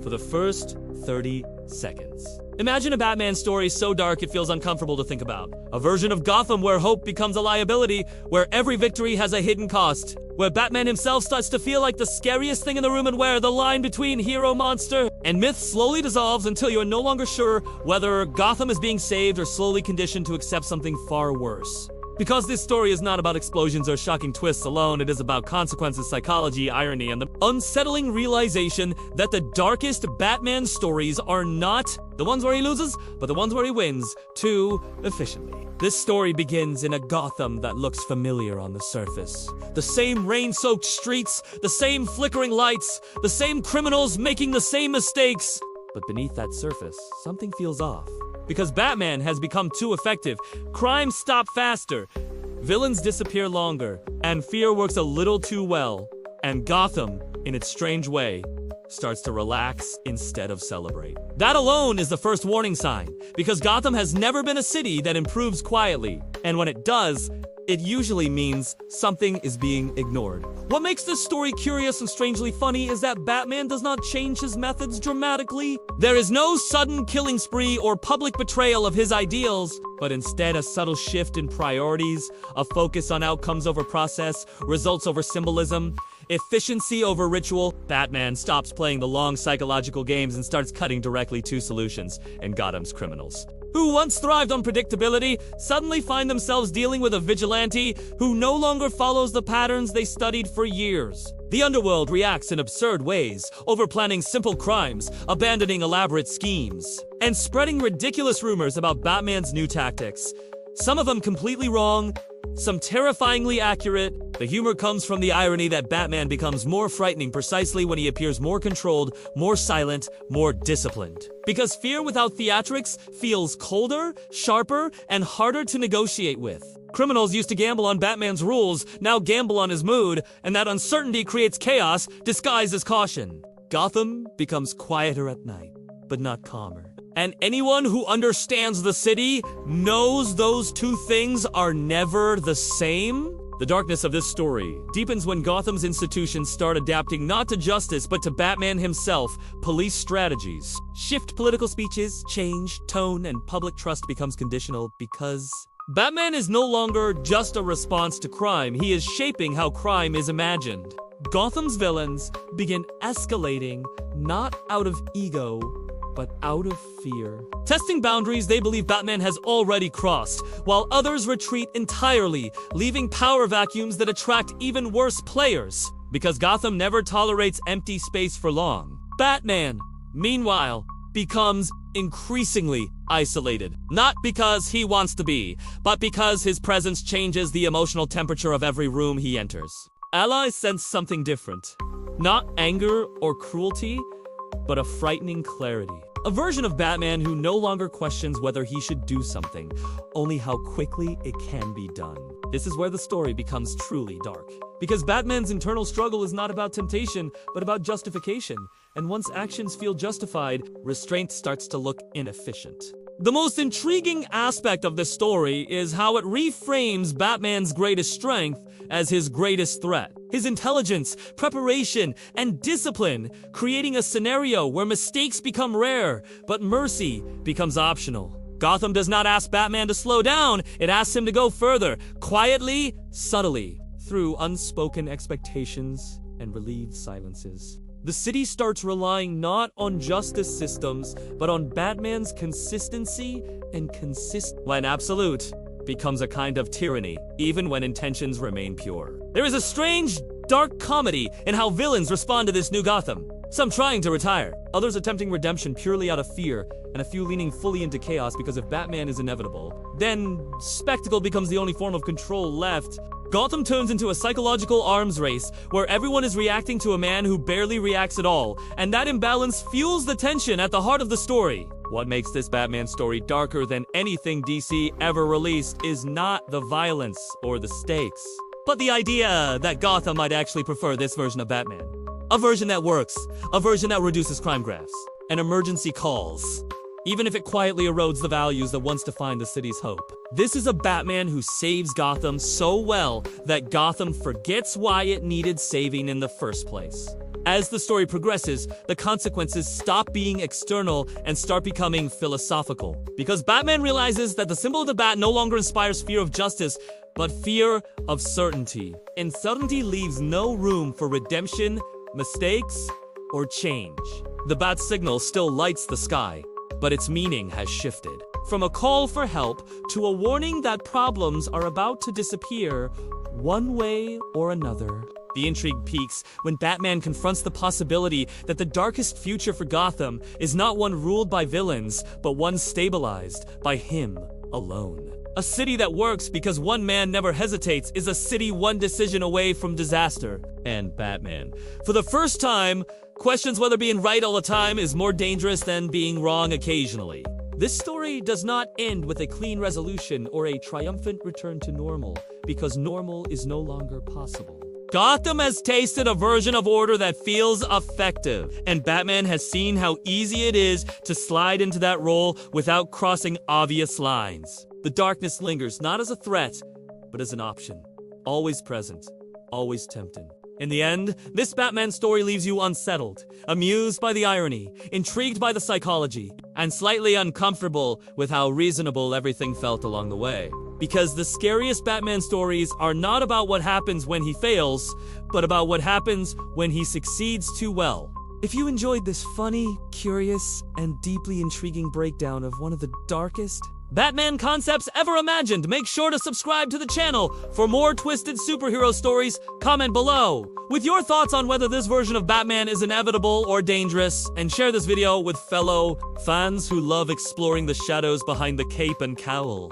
for the first 30 seconds. Imagine a Batman story so dark it feels uncomfortable to think about. A version of Gotham where hope becomes a liability, where every victory has a hidden cost, where Batman himself starts to feel like the scariest thing in the room, and where the line between hero, monster, and myth slowly dissolves until you are no longer sure whether Gotham is being saved or slowly conditioned to accept something far worse. Because this story is not about explosions or shocking twists alone, it is about consequences, psychology, irony, and the unsettling realization that the darkest Batman stories are not the ones where he loses, but the ones where he wins too efficiently. This story begins in a Gotham that looks familiar on the surface. The same rain-soaked streets, the same flickering lights, the same criminals making the same mistakes. But beneath that surface, something feels off. Because Batman has become too effective, crimes stop faster, villains disappear longer, and fear works a little too well. And Gotham, in its strange way, starts to relax instead of celebrate. That alone is the first warning sign, because Gotham has never been a city that improves quietly. And when it does, it usually means something is being ignored. What makes this story curious and strangely funny is that Batman does not change his methods dramatically. There is no sudden killing spree or public betrayal of his ideals, but instead a subtle shift in priorities, a focus on outcomes over process, results over symbolism, efficiency over ritual. Batman stops playing the long psychological games and starts cutting directly to solutions and Gotham's criminals, who once thrived on predictability, suddenly find themselves dealing with a vigilante who no longer follows the patterns they studied for years. The underworld reacts in absurd ways, overplanning simple crimes, abandoning elaborate schemes, and spreading ridiculous rumors about Batman's new tactics. Some of them completely wrong, some terrifyingly accurate. The humor comes from the irony that Batman becomes more frightening precisely when he appears more controlled, more silent, more disciplined. Because fear without theatrics feels colder, sharper, and harder to negotiate with. Criminals used to gamble on Batman's rules, now gamble on his mood, and that uncertainty creates chaos disguised as caution. Gotham becomes quieter at night, but not calmer. And anyone who understands the city knows those two things are never the same. The darkness of this story deepens when Gotham's institutions start adapting not to justice but to Batman himself. Police strategies shift, political speeches change, tone and public trust becomes conditional because Batman is no longer just a response to crime, he is shaping how crime is imagined. Gotham's villains begin escalating not out of ego, but out of fear. Testing boundaries they believe Batman has already crossed, while others retreat entirely, leaving power vacuums that attract even worse players. Because Gotham never tolerates empty space for long. Batman, meanwhile, becomes increasingly isolated. Not because he wants to be, but because his presence changes the emotional temperature of every room he enters. Allies sense something different. Not anger or cruelty, but a frightening clarity. A version of Batman who no longer questions whether he should do something, only how quickly it can be done. This is where the story becomes truly dark. Because Batman's internal struggle is not about temptation, but about justification. And once actions feel justified, restraint starts to look inefficient. The most intriguing aspect of this story is how it reframes Batman's greatest strength as his greatest threat. His intelligence, preparation, and discipline, creating a scenario where mistakes become rare, but mercy becomes optional. Gotham does not ask Batman to slow down, it asks him to go further, quietly, subtly, through unspoken expectations and relieved silences. The city starts relying not on justice systems, but on Batman's consistency and when absolute becomes a kind of tyranny, even when intentions remain pure. There is a strange, dark comedy in how villains respond to this new Gotham. Some trying to retire, others attempting redemption purely out of fear, and a few leaning fully into chaos because if Batman is inevitable, then spectacle becomes the only form of control left. Gotham turns into a psychological arms race where everyone is reacting to a man who barely reacts at all, and that imbalance fuels the tension at the heart of the story. What makes this Batman story darker than anything DC ever released is not the violence or the stakes, but the idea that Gotham might actually prefer this version of Batman. A version that works, a version that reduces crime graphs, and emergency calls, even if it quietly erodes the values that once defined the city's hope. This is a Batman who saves Gotham so well that Gotham forgets why it needed saving in the first place. As the story progresses, the consequences stop being external and start becoming philosophical. Because Batman realizes that the symbol of the bat no longer inspires fear of justice, but fear of certainty. And certainty leaves no room for redemption, mistakes, or change. The bat's signal still lights the sky, but its meaning has shifted. From a call for help to a warning that problems are about to disappear one way or another. The intrigue peaks when Batman confronts the possibility that the darkest future for Gotham is not one ruled by villains, but one stabilized by him alone. A city that works because one man never hesitates is a city one decision away from disaster. And Batman, for the first time, questions whether being right all the time is more dangerous than being wrong occasionally. This story does not end with a clean resolution or a triumphant return to normal, because normal is no longer possible. Gotham has tasted a version of order that feels effective, and Batman has seen how easy it is to slide into that role without crossing obvious lines. The darkness lingers not as a threat, but as an option. Always present, always tempting. In the end, this Batman story leaves you unsettled, amused by the irony, intrigued by the psychology, and slightly uncomfortable with how reasonable everything felt along the way. Because the scariest Batman stories are not about what happens when he fails, but about what happens when he succeeds too well. If you enjoyed this funny, curious, and deeply intriguing breakdown of one of the darkest Batman concepts ever imagined, make sure to subscribe to the channel for more twisted superhero stories. Comment below with your thoughts on whether this version of Batman is inevitable or dangerous, and share this video with fellow fans who love exploring the shadows behind the cape and cowl.